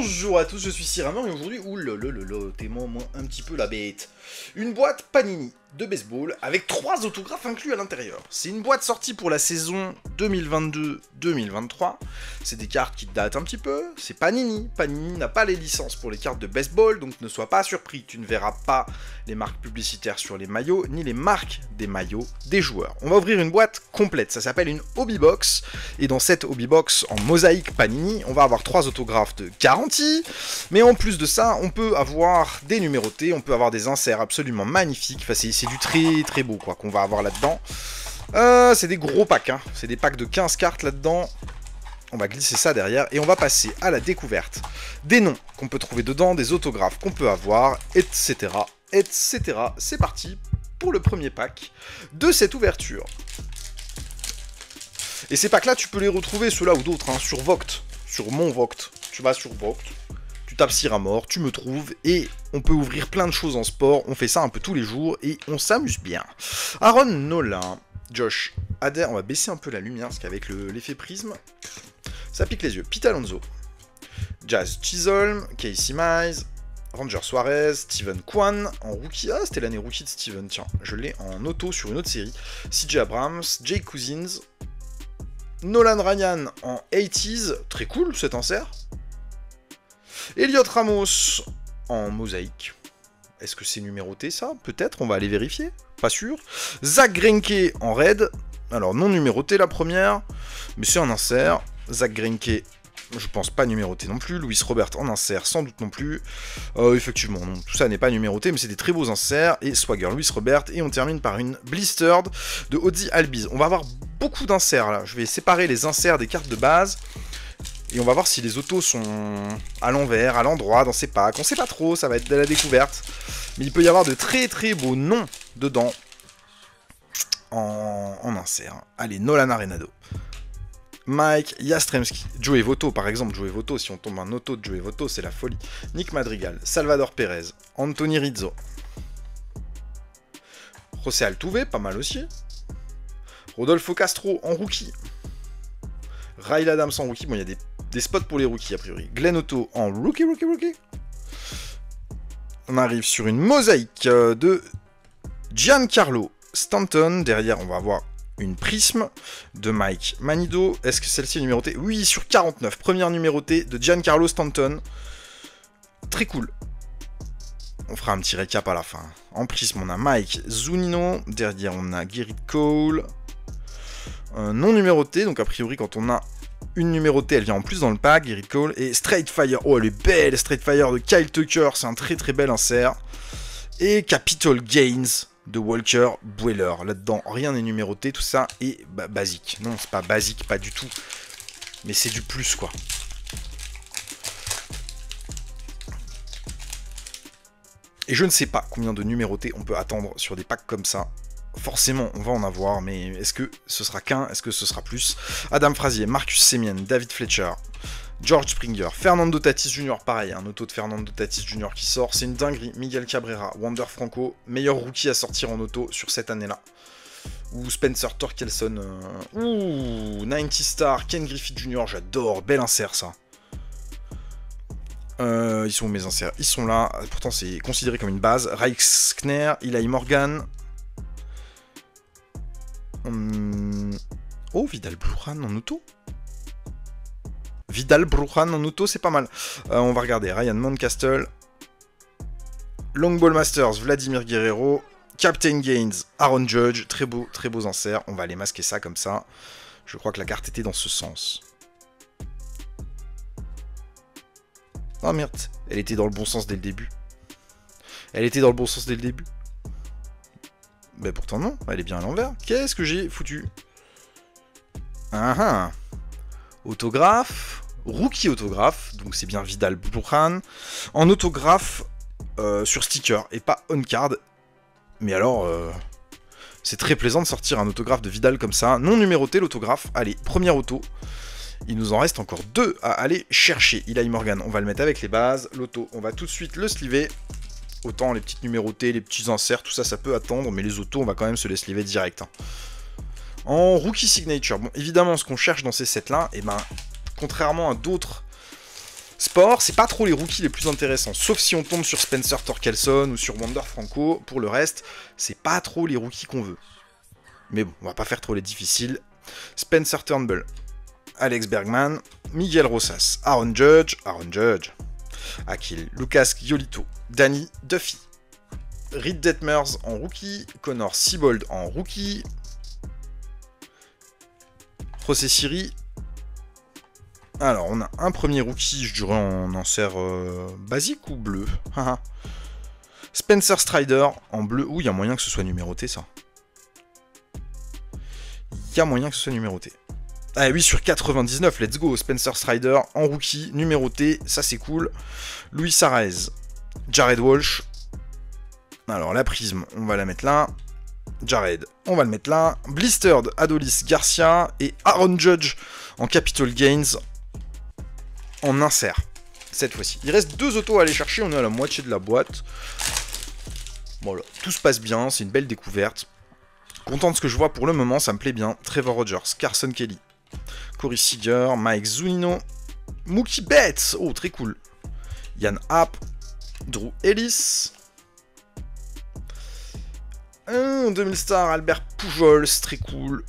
Bonjour à tous, je suis Cyramor et aujourd'hui, t'es-moi un petit peu la bête. Une boîte Panini de baseball avec 3 autographes inclus à l'intérieur. C'est une boîte sortie pour la saison 2022-2023. C'est des cartes qui datent un petit peu, c'est Panini. Panini n'a pas les licences pour les cartes de baseball, donc ne sois pas surpris, tu ne verras pas les marques publicitaires sur les maillots, ni les marques des maillots des joueurs. On va ouvrir une boîte complète, ça s'appelle une Hobby Box, et dans cette Hobby Box en mosaïque Panini, on va avoir 3 autographes de garantie, mais en plus de ça, on peut avoir des numérotés, on peut avoir des inserts absolument magnifiques, enfin c'est du très beau quoi qu'on va avoir là-dedans. C'est des gros packs, hein. C'est des packs de 15 cartes là-dedans. On va glisser ça derrière et on va passer à la découverte des noms qu'on peut trouver dedans, des autographes qu'on peut avoir, etc. etc. C'est parti pour le premier pack de cette ouverture. Et ces packs là, tu peux les retrouver, ceux-là ou d'autres, hein, sur Vogt, sur mon Vogt. Tu vas sur Vogt, tu tapes Cyramor, tu me trouves, et on peut ouvrir plein de choses en sport, on fait ça un peu tous les jours, et on s'amuse bien. Aaron Nola, Josh Hader, on va baisser un peu la lumière, parce qu'avec l'effet prisme, ça pique les yeux. Pete Alonso, Jazz Chisholm, Casey Mize, Ranger Suarez, Steven Kwan en rookie. Ah, c'était l'année rookie de Steven, tiens, je l'ai en auto sur une autre série. CJ Abrams, Jake Cousins, Nolan Ryan en 80s, très cool cet insert. Elliot Ramos en mosaïque. Est-ce que c'est numéroté ça? Peut-être, on va aller vérifier. Pas sûr. Zach Greinke en red. Alors non numéroté la première, mais c'est un insert. Zach Greinke, je pense pas numéroté non plus. Luis Robert en insert, sans doute non plus. Effectivement, non, tout ça n'est pas numéroté, mais c'est des très beaux inserts. Et Swagger, Luis Robert. Et on termine par une Blistered de Ozzy Albies. On va avoir beaucoup d'inserts là. Je vais séparer les inserts des cartes de base. Et on va voir si les autos sont à l'envers, à l'endroit, dans ces packs. On sait pas trop, ça va être de la découverte. Mais il peut y avoir de très beaux noms dedans. En insert. Allez, Nolan Arenado. Mike Yastrzemski. Joey Votto, par exemple. Joey Votto, si on tombe un auto de Joey Votto, c'est la folie. Nick Madrigal. Salvador Perez. Anthony Rizzo. José Altuve, pas mal aussi. Rodolfo Castro en rookie. Ryle Adams en rookie. Bon, il y a des spots pour les rookies, a priori. Glenn Otto en rookie. On arrive sur une mosaïque de Giancarlo Stanton. Derrière, on va avoir une prisme de Mike Manido. Est-ce que celle-ci est numérotée? Oui, sur 49. Première numérotée de Giancarlo Stanton. Très cool. On fera un petit récap à la fin. En prisme, on a Mike Zunino. Derrière, on a Gerrit Cole. Non numéroté, donc a priori, quand on a une numérotée, elle vient en plus dans le pack. Gerrit Cole et Straight Fire. Oh, elle est belle, Straight Fire de Kyle Tucker. C'est un très bel insert. Et Capital Gains de Walker Buehler. Là-dedans, rien n'est numéroté, tout ça est basique. Non, c'est pas basique, pas du tout. Mais c'est du plus, quoi. Et je ne sais pas combien de numérotés on peut attendre sur des packs comme ça. Forcément, on va en avoir, mais est-ce que ce sera qu'un? Est-ce que ce sera plus? Adam Frazier, Marcus Semien, David Fletcher, George Springer, Fernando Tatis Jr. Pareil, un auto de Fernando Tatis Jr. qui sort. C'est une dinguerie. Miguel Cabrera, Wander Franco, meilleur rookie à sortir en auto sur cette année-là. Ou Spencer Torkelson. Ouh, 90 Star, Ken Griffey Jr. J'adore. Bel insert, ça. Ils sont où mes inserts? Ils sont là. Pourtant, c'est considéré comme une base. Reichsner, Eli Morgan. Oh, Vidal Brujan en auto. Vidal Brujan en auto, c'est pas mal. On va regarder. Ryan Mountcastle. Long Ball Masters, Vladimir Guerrero. Captain Gaines, Aaron Judge. Très beaux inserts. On va aller masquer ça comme ça. Je crois que la carte était dans ce sens. Oh merde, elle était dans le bon sens dès le début. Mais pourtant non, elle est bien à l'envers. Qu'est-ce que j'ai foutu? Autographe, rookie autographe, donc c'est bien Vidal Brujan. En autographe sur sticker et pas on card. Mais alors, c'est très plaisant de sortir un autographe de Vidal comme ça. Non numéroté l'autographe. Allez, première auto. Il nous en reste encore 2 à aller chercher. Eli Morgan, on va le mettre avec les bases. L'auto, on va tout de suite le sliver. Autant les petites numérotées, les petits inserts, tout ça, ça peut attendre. Mais les autos, on va quand même se les sliver direct. Hein. En rookie signature, bon, évidemment, ce qu'on cherche dans ces sets-là, et ben, contrairement à d'autres sport, c'est pas trop les rookies les plus intéressants. Sauf si on tombe sur Spencer Torkelson ou sur Wander Franco. Pour le reste, c'est pas trop les rookies qu'on veut. Mais bon, on va pas faire trop les difficiles. Spencer Turnbull, Alex Bergman, Miguel Rosas, Aaron Judge, Akil, Lucas Giolito, Danny Duffy, Reed Detmers en rookie, Connor Siebold en rookie, José Siri. Alors, on a un premier rookie, je dirais en insert basique ou bleu. Spencer Strider en bleu. Ouh, il y a moyen que ce soit numéroté, ça. Il y a moyen que ce soit numéroté. Ah oui, sur 99, let's go. Spencer Strider en rookie, numéroté, ça c'est cool. Luis Arraez, Jared Walsh. Alors, la prisme, on va la mettre là. Jared, on va le mettre là. Blistered, Adolis Garcia et Aaron Judge en Capital Gains en insert. Cette fois-ci. Il reste 2 autos à aller chercher, on est à la moitié de la boîte. Voilà, tout se passe bien, c'est une belle découverte. Content de ce que je vois pour le moment, ça me plaît bien. Trevor Rogers, Carson Kelly, Corey Seager, Mike Zunino, Mookie Betts, oh très cool. Yann Happ, Drew Ellis. 2000 stars, Albert Pujols, très cool.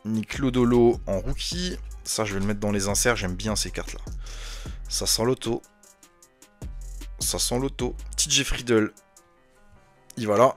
Nick Lodolo en rookie. Ça, je vais le mettre dans les inserts, j'aime bien ces cartes-là. Ça sent l'auto. Ça sent l'auto. TJ Friedel. Et voilà.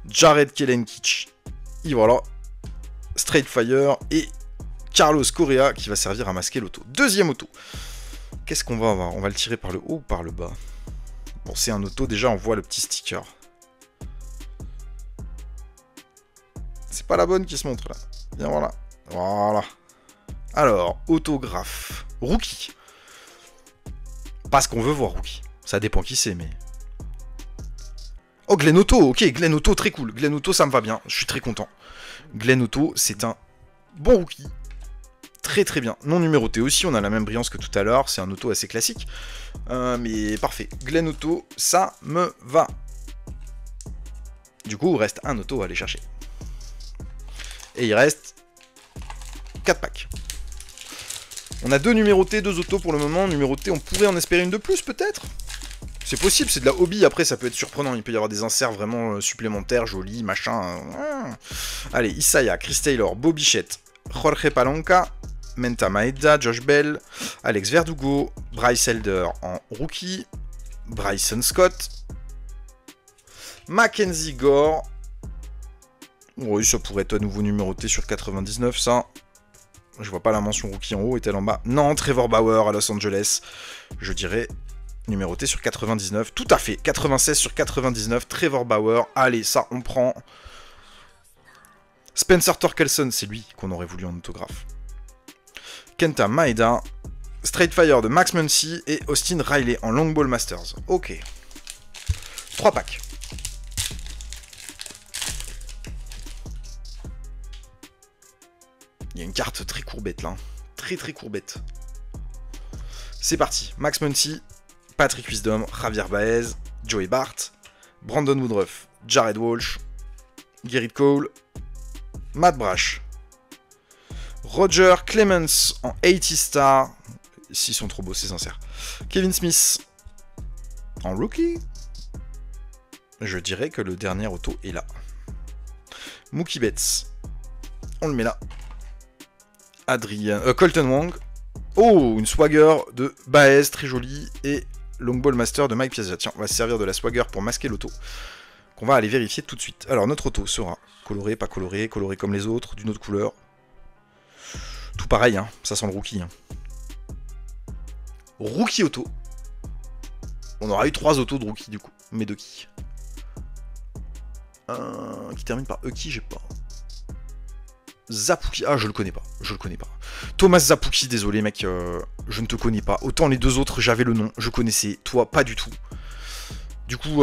Jared Kelenic. Et voilà. Straight Fire. Et Carlos Correa qui va servir à masquer l'auto. Deuxième auto. Qu'est-ce qu'on va avoir? On va le tirer par le haut ou par le bas? Bon, c'est un auto. Déjà, on voit le petit sticker. C'est pas la bonne qui se montre là. Bien voilà. Voilà. Alors, autographe. Rookie. Pas ce qu'on veut voir rookie. Ça dépend qui c'est, mais... Oh, Glenn Otto. Ok, Glenn Otto, très cool. Glenn Otto, ça me va bien. Je suis très content. Glenn Otto, c'est un bon rookie. Très très bien. Non numéroté aussi, on a la même brillance que tout à l'heure. C'est un auto assez classique. Mais parfait. Glenn Otto, ça me va. Du coup, il reste un auto à aller chercher. Et il reste 4 packs. On a 2 numérotés, 2 autos pour le moment. Numérotés, on pourrait en espérer une de plus peut-être. C'est possible, c'est de la hobby. Après, ça peut être surprenant. Il peut y avoir des inserts vraiment supplémentaires, jolis, machin. Allez, Isaiah, Chris Taylor, Bo Bichette, Jorge Palanca, Menta Maeda, Josh Bell, Alex Verdugo, Bryce Elder en rookie, Bryson Scott, Mackenzie Gore. Oui, ça pourrait être à nouveau numéroté sur 99, ça. Je vois pas la mention rookie en haut, est-elle en bas? Non, Trevor Bauer à Los Angeles. Je dirais numéroté sur 99. Tout à fait, 96 sur 99, Trevor Bauer. Allez, ça, on prend. Spencer Torkelson, c'est lui qu'on aurait voulu en autographe. Kenta Maeda, Straight Fire de Max Muncy et Austin Riley en Long Ball Masters. Ok. 3 packs. Il y a une carte très courbette là. Très très courbette. C'est parti. Max Muncy, Patrick Wisdom, Javier Baez, Joey Bart, Brandon Woodruff, Jared Walsh, Gerrit Cole, Matt Brash, Roger Clemens en 80 star. S'ils sont trop beaux ces inserts. Kevin Smith en rookie. Je dirais que le dernier auto est là. Mookie Betts. On le met là. Colton Wong. Oh, une swagger de Baez, très jolie. Et Long Ball Master de Mike Piazza. Tiens, on va se servir de la swagger pour masquer l'auto. Qu'on va aller vérifier tout de suite. Alors, notre auto sera coloré, pas coloré, coloré comme les autres, d'une autre couleur. Tout pareil, hein. Ça sent le rookie. Hein. Rookie auto. On aura eu 3 autos de rookie du coup. Mais de qui? Qui termine par qui, j'ai pas. Zapuki, ah je le connais pas, Thomas Zapuki, désolé mec, je ne te connais pas. Autant les 2 autres j'avais le nom, je connaissais, toi pas du tout. Du coup,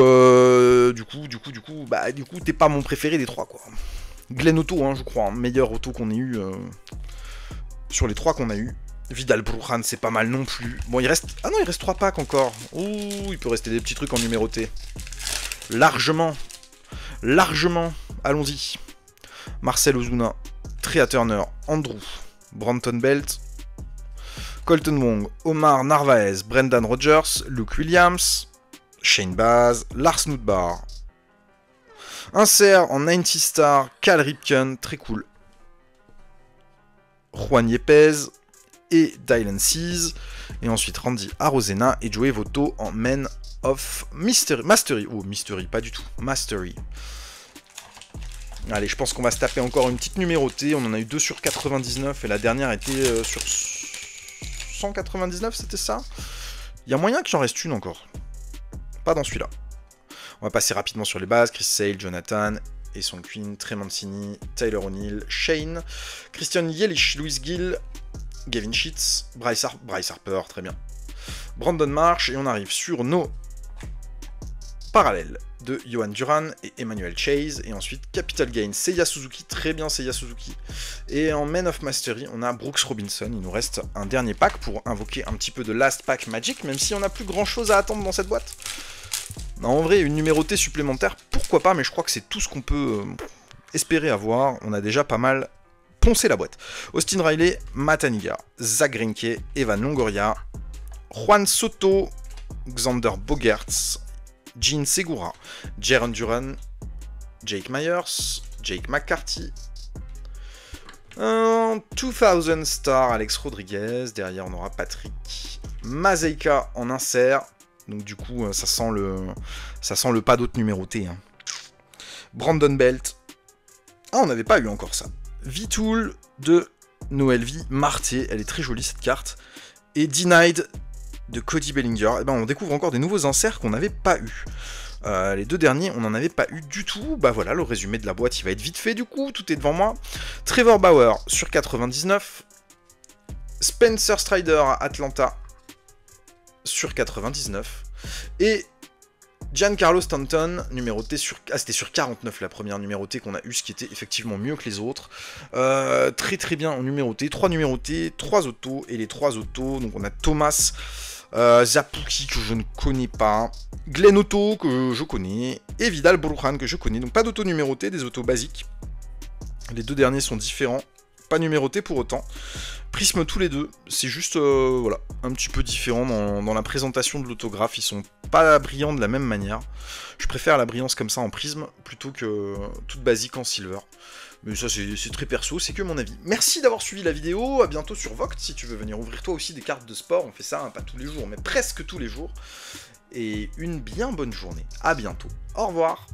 t'es pas mon préféré des 3 quoi. Glenn Otto, hein, je crois, hein, meilleur auto qu'on ait eu sur les 3 qu'on a eu. Vidal Brujan, c'est pas mal non plus. Bon, il reste, ah non, il reste 3 packs encore. Ouh, il peut rester des petits trucs en numéroté. Largement, allons-y. Marcel Ozuna, Trea Turner, Andrew, Branton Belt, Colton Wong, Omar Narvaez, Brendan Rodgers, Luke Williams, Shane Baz, Lars Nootbaar. Insert en 90 star, Cal Ripken, très cool. Juan Yepes et Dylan Cease. Et ensuite Randy Arozena et Joey Votto en Man of Mastery. Oh, Mystery, pas du tout. Mastery. Allez, je pense qu'on va se taper encore une petite numérotée. On en a eu 2 sur 99 et la dernière était sur 199, c'était ça? Il y a moyen qu'il en reste une encore. Pas dans celui-là. On va passer rapidement sur les bases. Chris Sale, Jonathan, Eson Quinn, Trey Mancini, Tyler O'Neill, Shane, Christian Yelich, Louis Gill, Gavin Sheets, Bryce Harper, très bien. Brandon Marsh, et on arrive sur nos parallèles de Johan Duran et Emmanuel Chase, et ensuite Capital Gain, Seiya Suzuki, très bien Seiya Suzuki, et en Man of Mastery, on a Brooks Robinson. Il nous reste un dernier pack pour invoquer un petit peu de Last Pack Magic, même si on n'a plus grand chose à attendre dans cette boîte. Non, en vrai, une numérotée supplémentaire, pourquoi pas, mais je crois que c'est tout ce qu'on peut espérer avoir. On a déjà pas mal poncé la boîte. Austin Riley, Matt Haniga, Zach Greinke, Evan Longoria, Juan Soto, Xander Bogaerts, Gene Segura, Jaron Duran, Jake Myers, Jake McCarthy, 2000 star Alex Rodriguez, derrière on aura Patrick Mazeika en insert, donc du coup ça sent le pas d'autre numéroté. Hein. Brandon Belt, on n'avait pas eu encore ça. V-Tool de Noël V, Marté, elle est très jolie cette carte, et Denied de Cody Bellinger. Et ben on découvre encore des nouveaux inserts qu'on n'avait pas eu. Les 2 derniers, on n'en avait pas eu du tout. Bah voilà, le résumé de la boîte, il va être vite fait du coup, tout est devant moi. Trevor Bauer sur 99. Spencer Strider Atlanta sur 99. Et Giancarlo Stanton, numéroté sur... Ah, c'était sur 49 la première numérotée qu'on a eue, ce qui était effectivement mieux que les autres. Très très bien en numéroté. 3 numérotés, 3 autos, et les 3 autos, donc on a Thomas... Zapuki que je ne connais pas, Glenn Otto que je connais, et Vidal Brujan que je connais. Donc pas d'auto numéroté, des autos basiques. Les 2 derniers sont différents, pas numérotés pour autant. Prisme tous les 2, c'est juste voilà, un petit peu différent dans la présentation de l'autographe. Ils sont pas brillants de la même manière. Je préfère la brillance comme ça en prisme plutôt que toute basique en silver. Mais ça c'est très perso, c'est que mon avis. Merci d'avoir suivi la vidéo, à bientôt sur Voct si tu veux venir ouvrir toi aussi des cartes de sport. On fait ça, hein, pas tous les jours, mais presque tous les jours. Et une bien bonne journée. À bientôt. Au revoir.